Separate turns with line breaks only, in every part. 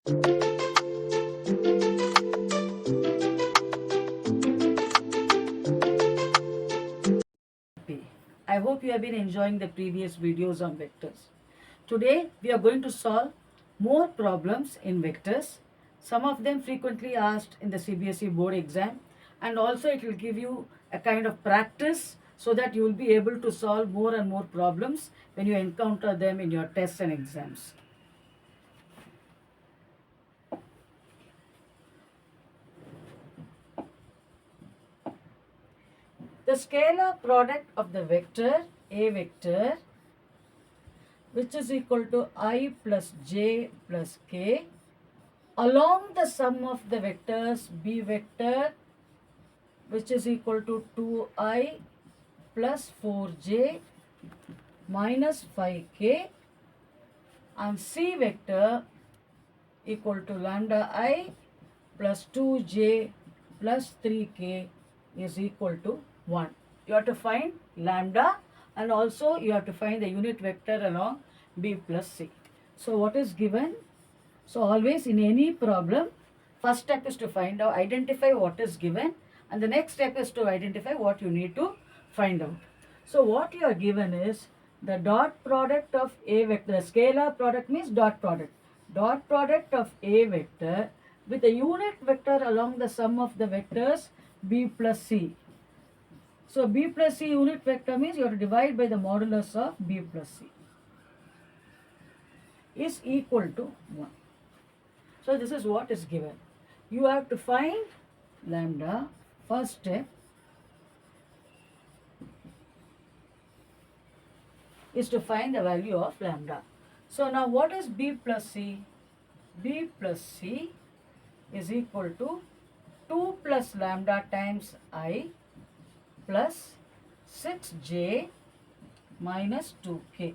I hope you have been enjoying the previous videos on vectors. Today we are going to solve more problems in vectors. Some of them frequently asked in the CBSE board exam, and also it will give you a kind of practice so that you will be able to solve more and more problems when you encounter them in your tests and exams. The scalar product of the vector A vector, which is equal to I plus j plus k, along the sum of the vectors B vector, which is equal to 2i plus 4j minus 5k, and C vector equal to lambda I plus 2j plus 3k is equal to 1. You have to find lambda, and also you have to find the unit vector along B plus C. So what is given? So always in any problem, first step is to find out, identify what is given, and the next step is to identify what you need to find out. So what you are given is the dot product of A vector. Scalar product means dot product. Dot product of A vector with a unit vector along the sum of the vectors B plus C. So B plus C unit vector means you have to divide by the modulus of B plus C is equal to 1. So this is what is given. You have to find lambda. First step is to find the value of lambda. So now what is B plus C? B plus C is equal to 2 plus lambda times I plus 6j minus 2k.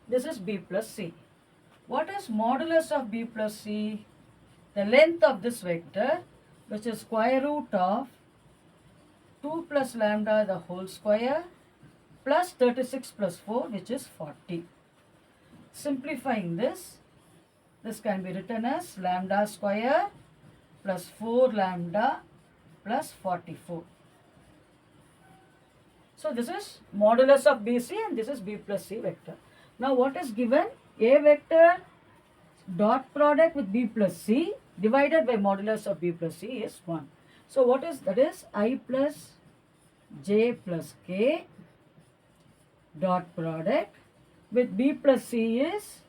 This is B plus C. What is modulus of B plus C? The length of this vector, which is square root of 2 plus lambda the whole square plus 36 plus 4, which is 40. Simplifying this can be written as lambda square plus 4 lambda plus 44. So this is modulus of BC, and this is B plus C vector. Now what is given? A vector dot product with B plus C divided by modulus of B plus C is 1. So what is that? Is I plus j plus k dot product with B plus C is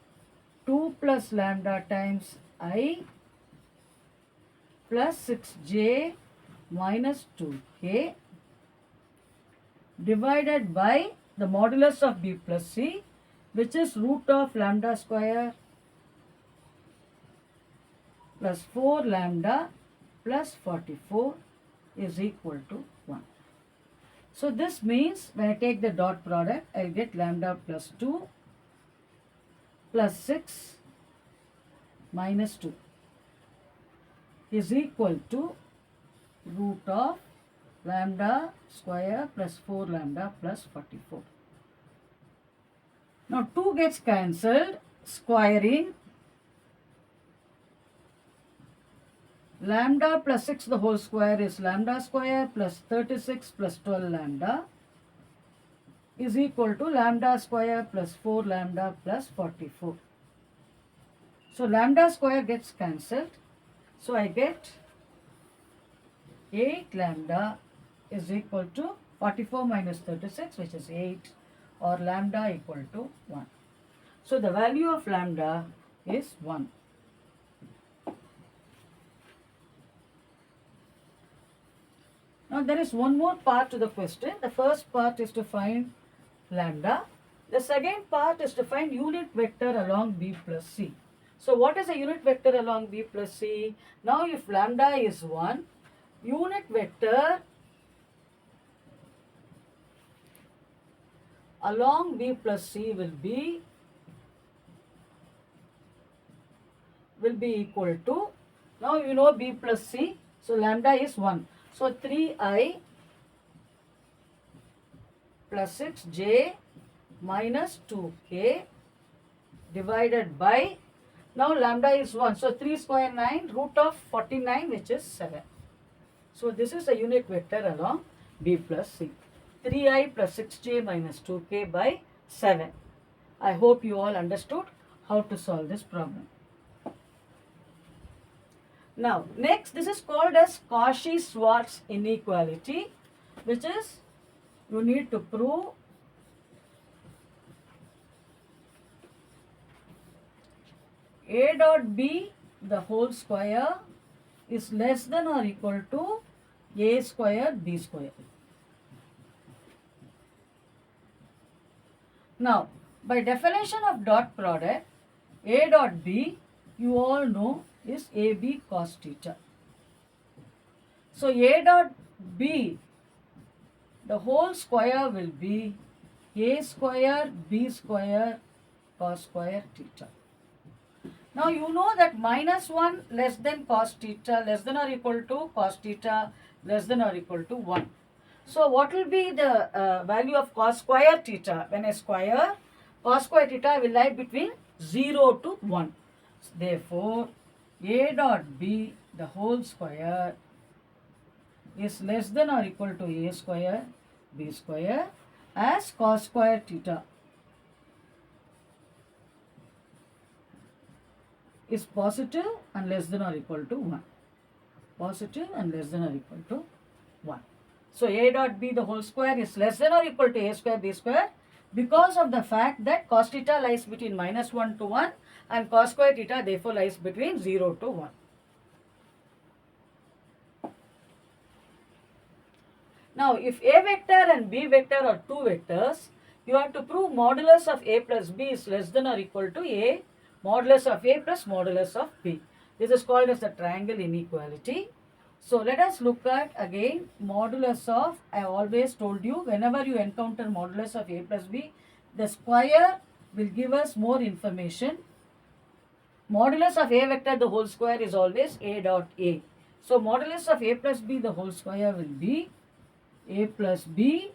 2 plus lambda times I plus 6j minus 2k divided by the modulus of B plus C, which is root of lambda square plus 4 lambda plus 44 is equal to 1. So this means when I take the dot product, I get lambda plus 2 plus 6 minus 2 is equal to root of lambda square plus 4 lambda plus 44. Now 2 gets cancelled, squaring lambda plus 6 the whole square is lambda square plus 36 plus 12 lambda is equal to lambda square plus 4 lambda plus 44. So lambda square gets cancelled. So I get 8 lambda is equal to 44 minus 36, which is 8, or lambda equal to 1. So the value of lambda is 1. Now there is one more part to the question. The first part is to find lambda. The second part is to find unit vector along B plus C. So what is a unit vector along B plus C? Now if lambda is 1, unit vector along B plus C will be equal to, now you know B plus C, so lambda is 1. So 3i plus 6j minus 2k divided by Now lambda is 1. So 3 square 9, root of 49, which is 7. So this is a unit vector along B plus C. 3i plus 6j minus 2k by 7. I hope you all understood how to solve this problem. Now, next, this is called as Cauchy-Schwarz inequality, which is you need to prove A dot B, the whole square, is less than or equal to A square B square. Now, by definition of dot product, A dot B, you all know, is AB cos theta. So, A dot B, the whole square will be A square B square cos square theta. Now, you know that minus 1 less than cos theta less than or equal to cos theta less than or equal to 1. So, what will be the value of cos square theta? When I square, cos square theta will lie between 0 to 1. Therefore, A dot B, the whole square, is less than or equal to A square B square as cos square theta is positive and less than or equal to 1. Positive and less than or equal to 1. So, A dot B, the whole square, is less than or equal to A square B square because of the fact that cos theta lies between minus 1 to 1 and cos square theta therefore lies between 0 to 1. Now, if A vector and B vector are two vectors, you have to prove modulus of A plus B is less than or equal to A modulus of A plus modulus of B. This is called as the triangle inequality. So, let us look at again modulus of, I always told you, whenever you encounter modulus of A plus B, the square will give us more information. Modulus of A vector the whole square is always A dot A. So, modulus of A plus B the whole square will be A plus B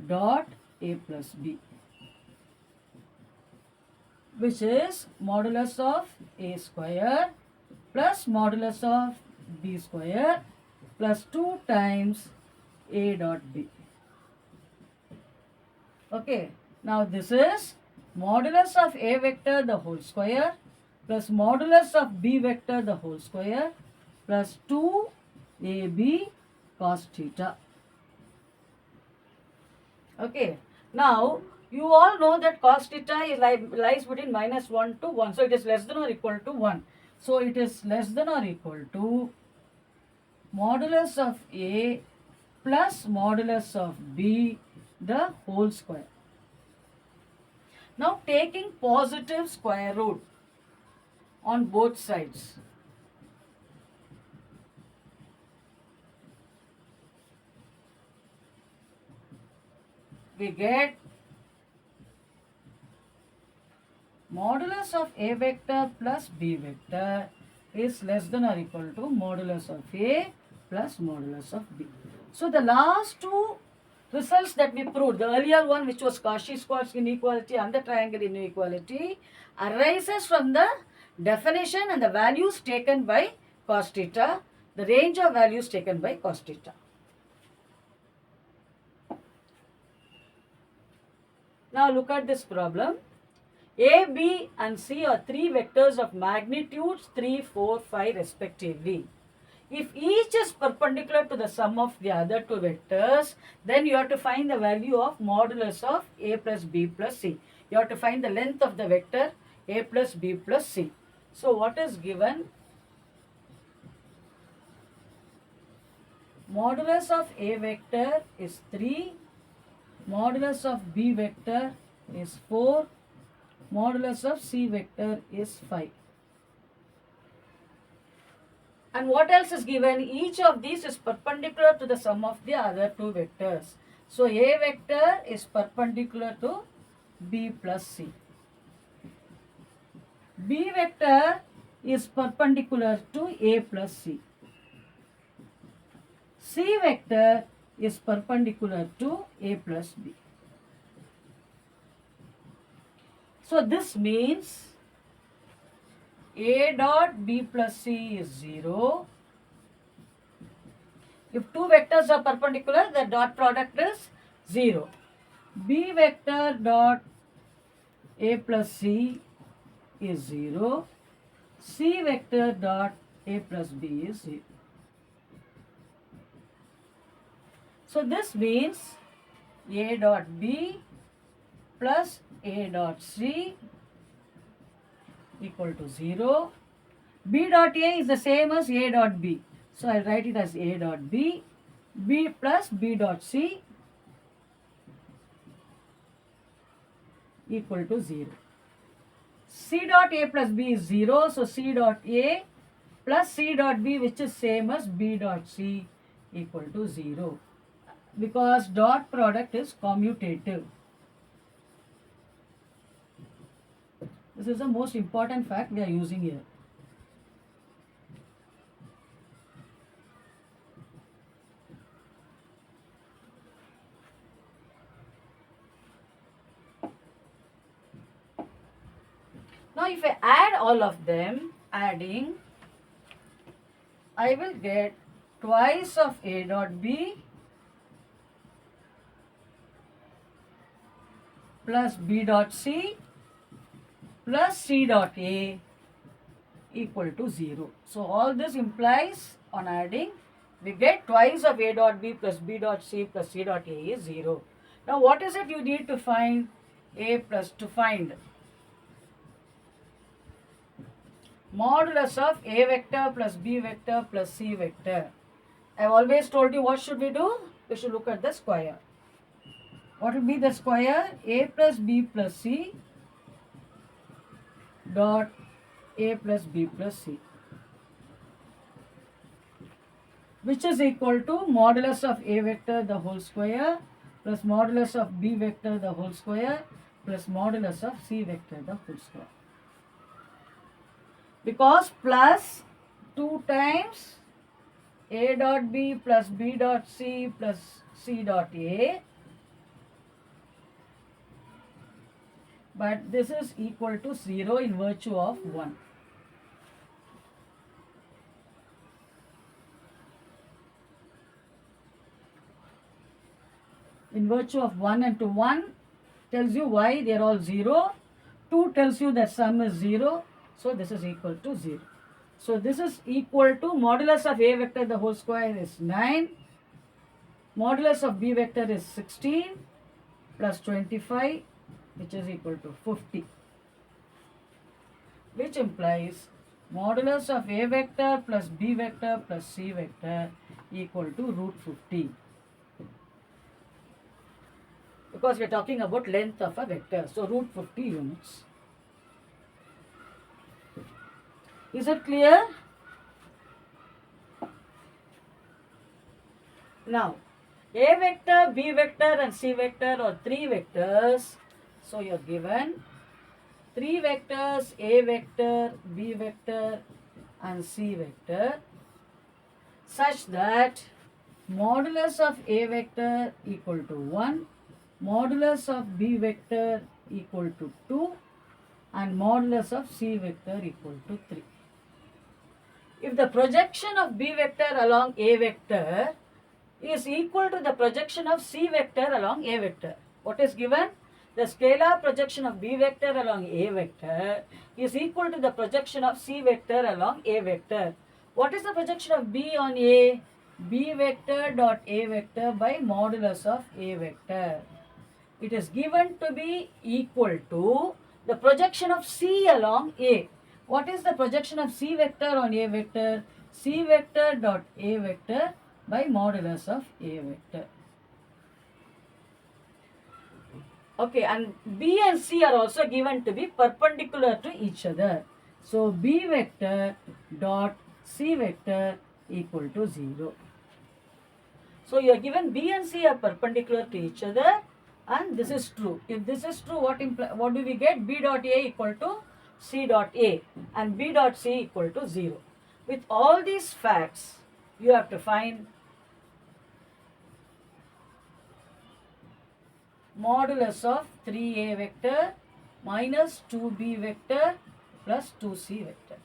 dot A plus B, which is modulus of A square plus modulus of B square plus 2 times A dot B. Okay, now this is modulus of A vector the whole square plus modulus of B vector the whole square plus 2AB cos theta. Okay, now you all know that cos theta lies between minus 1 to 1. So, it is less than or equal to 1. So, it is less than or equal to modulus of A plus modulus of B the whole square. Now, taking positive square root on both sides, we get modulus of A vector plus B vector is less than or equal to modulus of A plus modulus of B. So, the last two results that we proved, the earlier one which was Cauchy-Schwarz inequality and the triangle inequality, arises from the definition and the values taken by cos theta, the range of values taken by cos theta. Now look at this problem. A, B and C are three vectors of magnitudes 3, 4, 5 respectively. If each is perpendicular to the sum of the other two vectors, then you have to find the value of modulus of A plus B plus C. You have to find the length of the vector A plus B plus C. So what is given? Modulus of A vector is 3, modulus of B vector is 4, modulus of C vector is 5. And what else is given? Each of these is perpendicular to the sum of the other two vectors. So, A vector is perpendicular to B plus C. B vector is perpendicular to A plus C. C vector is perpendicular to A plus B. So, this means A dot B plus C is 0. If two vectors are perpendicular, the dot product is 0. B vector dot A plus C is 0. C vector dot A plus B is 0. So this means A dot B plus A dot C equal to 0. B dot A is the same as A dot B. So I'll write it as A dot B. B plus B dot C equal to 0. C dot A plus B is 0. So C dot A plus C dot B, which is same as B dot C, equal to 0. Because dot product is commutative. This is the most important fact we are using here. Now if I add all of them, adding, I will get twice of A dot B plus B dot C plus C dot A equal to 0. So all this implies, on adding, we get twice of A dot B plus B dot C plus C dot A is 0. Now what is it you need to find? To find modulus of A vector plus B vector plus C vector. I have always told you what should we do? We should look at the square. What will be the square? A plus B plus C dot A plus B plus C, which is equal to modulus of A vector the whole square plus modulus of B vector the whole square plus modulus of C vector the whole square. Because plus 2 times A dot B plus B dot C plus C dot A, but this is equal to 0 in virtue of 1. In virtue of 1 and 1 tells you why they are all 0. 2 tells you that sum is 0. So this is equal to 0. So this is equal to modulus of A vector the whole square is 9. Modulus of B vector is 16 plus 25, which is equal to 50. Which implies modulus of A vector plus B vector plus C vector equal to root 50. Because we are talking about length of a vector. So root 50 units. Is it clear? Now, A vector, B vector and C vector are 3 vectors. So you are given 3 vectors, A vector, B vector and C vector, such that modulus of A vector equal to 1, modulus of B vector equal to 2 and modulus of C vector equal to 3. If the projection of B vector along A vector is equal to the projection of C vector along A vector, what is given? The scalar projection of B vector along A vector is equal to the projection of C vector along A vector. What is the projection of B on A? B vector dot A vector by modulus of A vector. It is given to be equal to the projection of C along A. What is the projection of C vector on A vector? C vector dot A vector by modulus of A vector. Okay, and B and C are also given to be perpendicular to each other. So B vector dot C vector equal to 0. So you are given B and C are perpendicular to each other, and this is true. If this is true, what do we get? B dot A equal to C dot A and B dot C equal to 0. With all these facts, you have to find modulus of 3A vector minus 2B vector plus 2C vector.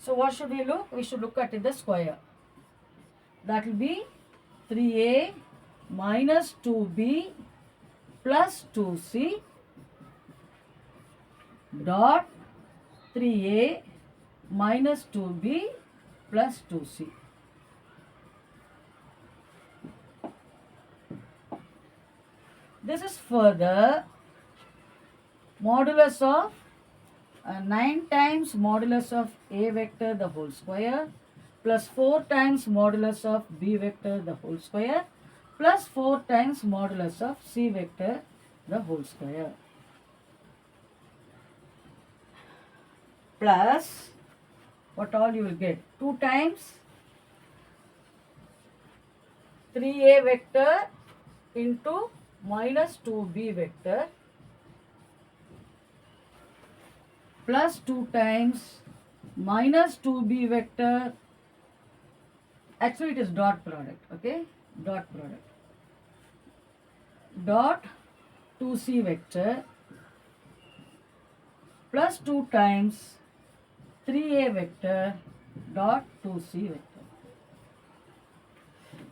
So what should we look? We should look at the square. That will be 3a minus 2b plus 2c dot 3a minus 2b plus 2c. This is further modulus of 9 times modulus of a vector the whole square plus 4 times modulus of b vector the whole square plus 4 times modulus of c vector the whole square plus what all you will get 2 times 3a vector into minus 2b vector plus 2 times minus 2b vector, actually it is dot product, okay, dot product, dot 2c vector plus 2 times 3a vector dot 2c vector.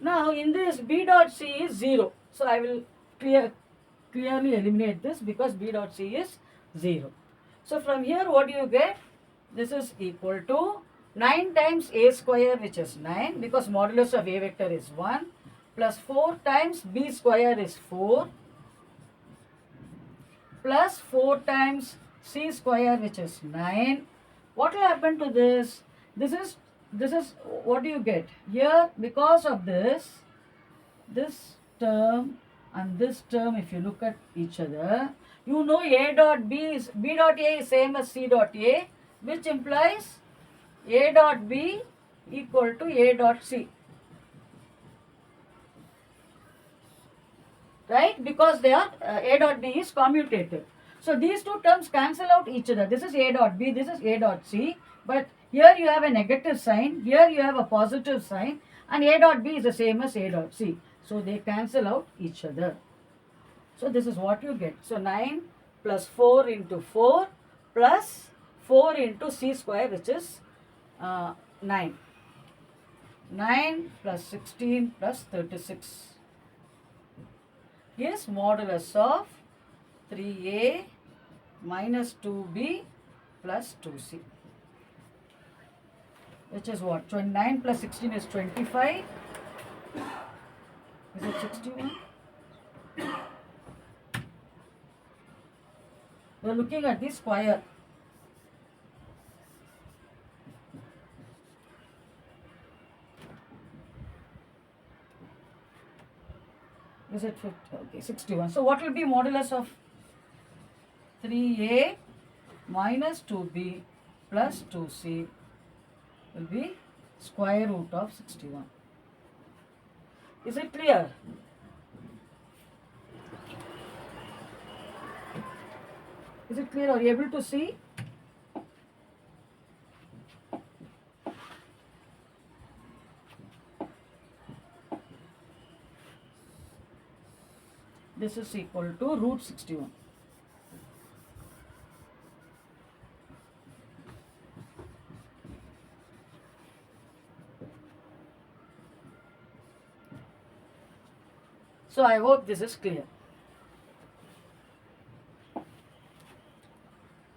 Now in this b dot c is 0, so I will clearly eliminate this because b dot c is 0. So from here what do you get? This is equal to 9 times a square, which is 9 because modulus of a vector is 1, plus 4 times b square is 4, plus 4 times c square, which is 9. What will happen to this? This is what do you get? Here, because of this term and this term, if you look at each other, you know a dot b dot a is same as c dot a, which implies a dot b equal to a dot c. Right? Because they are a dot b is commutative. So these two terms cancel out each other. This is a dot b, this is a dot c. But here you have a negative sign, here you have a positive sign, and a dot b is the same as a dot c. So they cancel out each other. So this is what you get. So 9 plus 4 into 4 plus 4 into c square, which is 9. 9 plus 16 plus 36 is modulus of 3a minus 2b plus 2c, which is what? 29 plus 16 is 25. Is it 61? We are looking at the square. Is it 50? Okay, 61. So what will be modulus of 3a minus 2b plus 2c will be square root of 61. Is it clear? Is it clear? Are you able to see? This is equal to root 61. So I hope this is clear.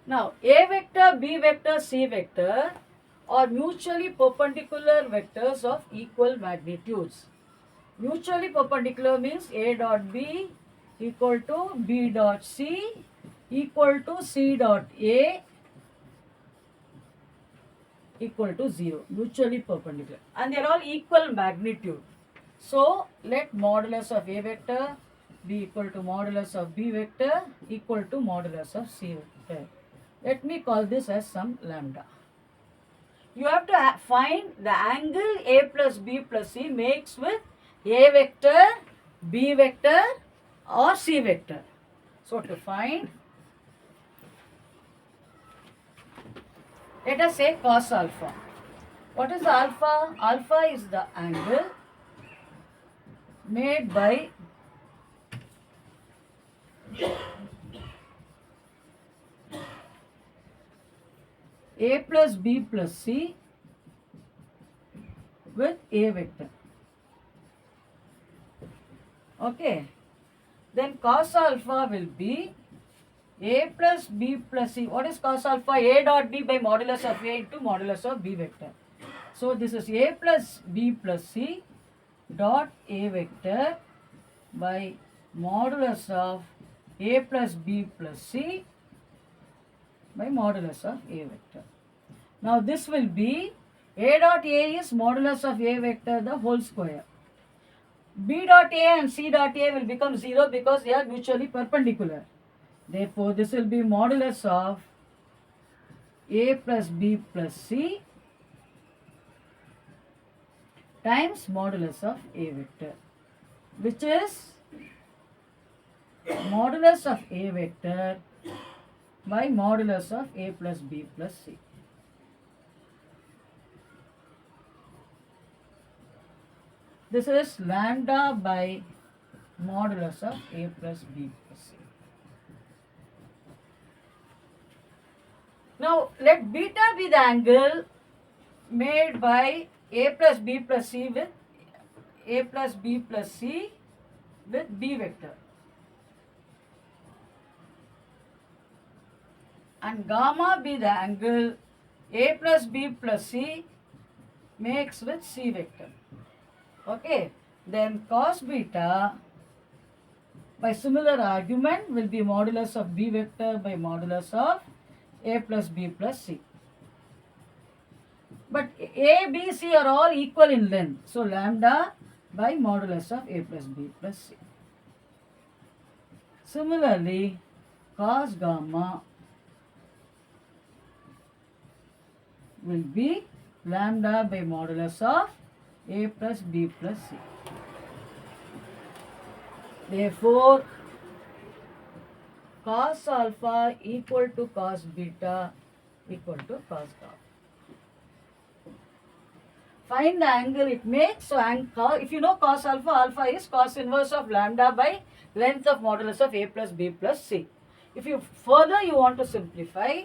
Now a vector, b vector, c vector are mutually perpendicular vectors of equal magnitudes. Mutually perpendicular means a dot b equal to b dot c equal to c dot a equal to 0. Mutually perpendicular. And they are all equal magnitude. So let modulus of a vector be equal to modulus of b vector equal to modulus of c vector. Let me call this as some lambda. You have to find the angle a plus b plus c makes with a vector, b vector or c vector. So to find, let us say cos alpha. What is alpha? Alpha is the angle made by a plus b plus c with A vector. Okay. Then cos alpha will be A plus B plus C. What is cos alpha? A dot B by modulus of A into modulus of B vector. So this is A plus B plus C dot A vector by modulus of A plus B plus C by modulus of A vector. Now this will be A dot A is modulus of A vector the whole square. B dot A and C dot A will become 0 because they are mutually perpendicular. Therefore, this will be modulus of A plus B plus C times modulus of A vector, which is modulus of A vector by modulus of A plus B plus C. This is lambda by modulus of A plus B plus C. Now, let beta be the angle made by A plus B plus C with A plus B plus C with B vector. And gamma be the angle A plus B plus C makes with C vector. Okay, then cos beta by similar argument will be modulus of B vector by modulus of A plus B plus C. But A, B, C are all equal in length. So lambda by modulus of A plus B plus C. Similarly, cos gamma will be lambda by modulus of A plus B plus C. Therefore, cos alpha equal to cos beta equal to cos gamma. Find the angle it makes. So, if you know cos alpha, alpha is cos inverse of lambda by length of modulus of A plus B plus C. If you further you want to simplify,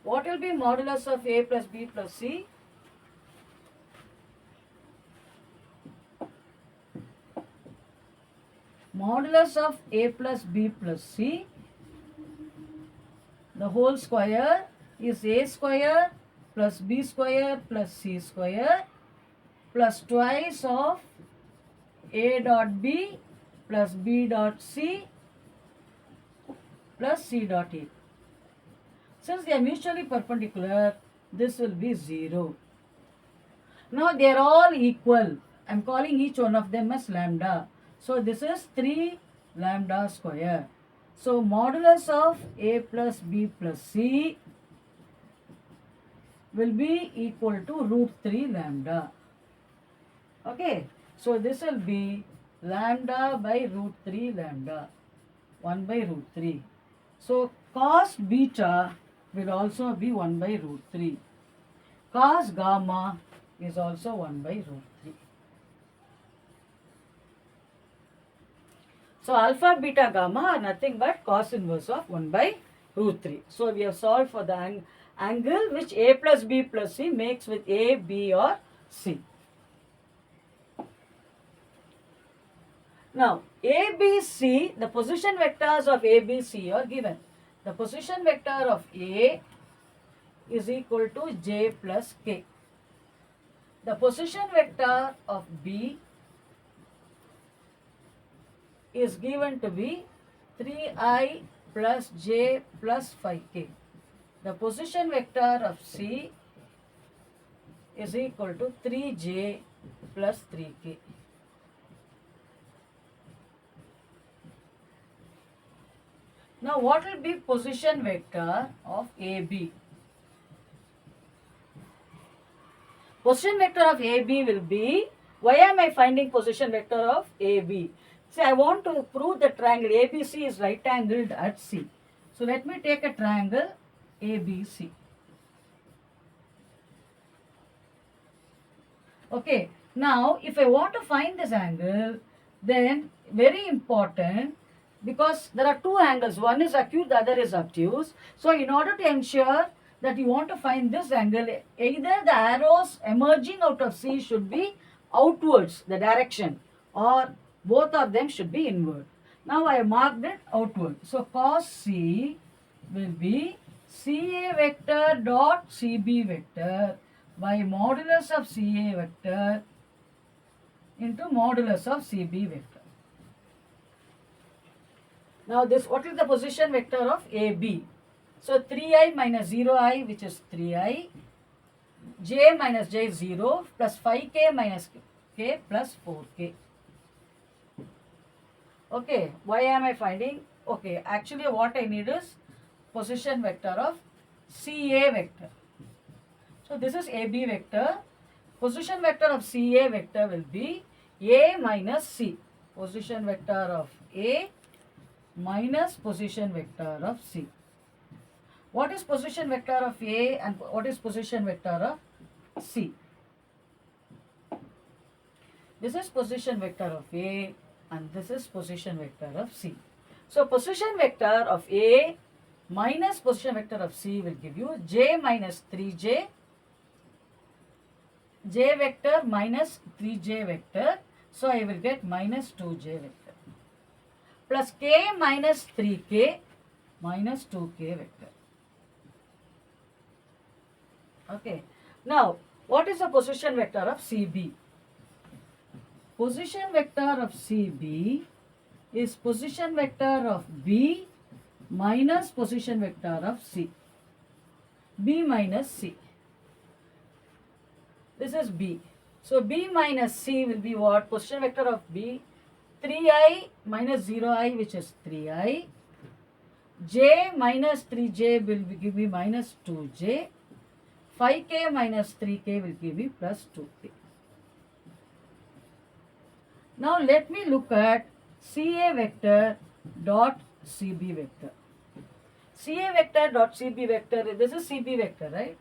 what will be modulus of A plus B plus C? Modulus of A plus B plus C, the whole square is A square plus B square plus C square plus twice of A dot B plus B dot C plus C dot A. Since they are mutually perpendicular, this will be 0. Now they are all equal. I am calling each one of them as lambda. So this is 3 lambda square. So modulus of A plus B plus C will be equal to root 3 lambda. Okay. So this will be lambda by root 3 lambda. 1 by root 3. So cos beta will also be 1 by root 3. Cos gamma is also 1 by root 3. So alpha, beta, gamma are nothing but cos inverse of 1 by root 3. So we have solved for the angle which A plus B plus C makes with A, B or C. Now A, B, C, the position vectors of A, B, C are given. The position vector of A is equal to J plus K. The position vector of B is given to be 3i plus j plus 5k. The position vector of C is equal to 3j plus 3k. Now what will be position vector of AB? Position vector of AB will be, why am I finding position vector of AB? See, I want to prove the triangle ABC is right angled at C. So let me take a triangle ABC. Okay, now if I want to find this angle, then very important, because there are two angles, one is acute, the other is obtuse. So in order to ensure that you want to find this angle, either the arrows emerging out of C should be outwards, the direction, or both of them should be inward. Now I marked it outward. So cos C will be CA vector dot CB vector by modulus of CA vector into modulus of CB vector. Now this, what is the position vector of AB? So 3i minus 0i, which is 3i, j minus j is 0, plus 5k minus k plus 4k. Okay, why am I finding? Okay, actually what I need is position vector of CA vector. So this is AB vector. Position vector of CA vector will be A minus C. Position vector of A minus position vector of C. What is position vector of A and what is position vector of C? This is position vector of A and this is position vector of C. So position vector of A minus position vector of C will give you j minus 3j, j vector minus 3j vector. So I will get minus 2j vector plus k minus 3k minus 2k vector. Okay. Now, what is the position vector of CB? Position vector of CB is position vector of B minus position vector of C. B minus C. This is B. So B minus C will be what? Position vector of B, 3i minus 0i, which is 3i. J minus 3j will give me minus 2j. 5k minus 3k will give me plus 2k. Now let me look at CA vector dot CB vector. CA vector dot CB vector, this is CB vector, right?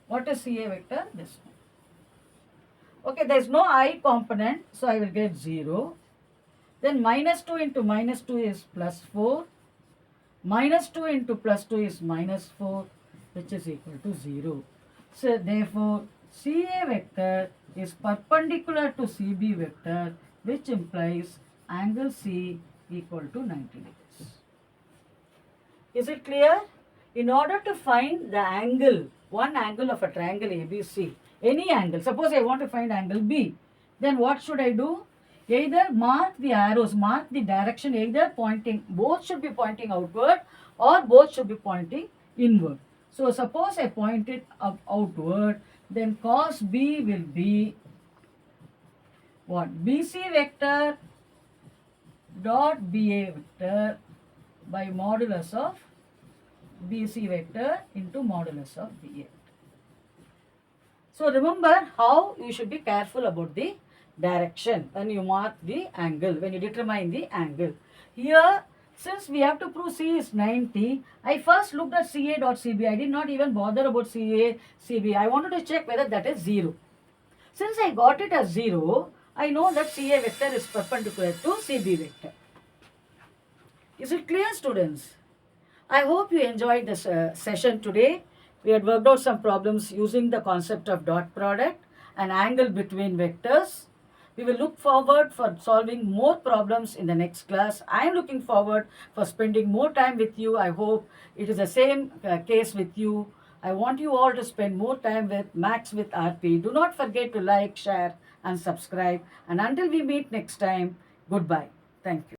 What is CA vector? This one. Okay, there is no I component, so I will get 0. Then minus 2 into minus 2 is plus 4. Minus 2 into plus 2 is minus 4, which is equal to 0. So therefore, CA vector is perpendicular to CB vector, which implies angle C equal to 90 degrees. Is it clear? In order to find the angle, one angle of a triangle ABC, any angle, suppose I want to find angle B, then what should I do? Either mark the arrows, mark the direction, either pointing, both should be pointing outward or both should be pointing inward. So suppose I point it outward, then cos B will be what? BC vector dot BA vector by modulus of BC vector into modulus of BA vector. So remember how you should be careful about the direction when you mark the angle, when you determine the angle. Here, since we have to prove C is 90, I first looked at CA dot CB. I did not even bother about CA, CB. I wanted to check whether that is 0. Since I got it as 0, I know that CA vector is perpendicular to CB vector. Is it clear, students? I hope you enjoyed this session today. We had worked out some problems using the concept of dot product and angle between vectors. We will look forward for solving more problems in the next class. I am looking forward for spending more time with you. I hope it is the same case with you. I want you all to spend more time with Max with RP. Do not forget to like, share and subscribe. And until we meet next time, goodbye. Thank you.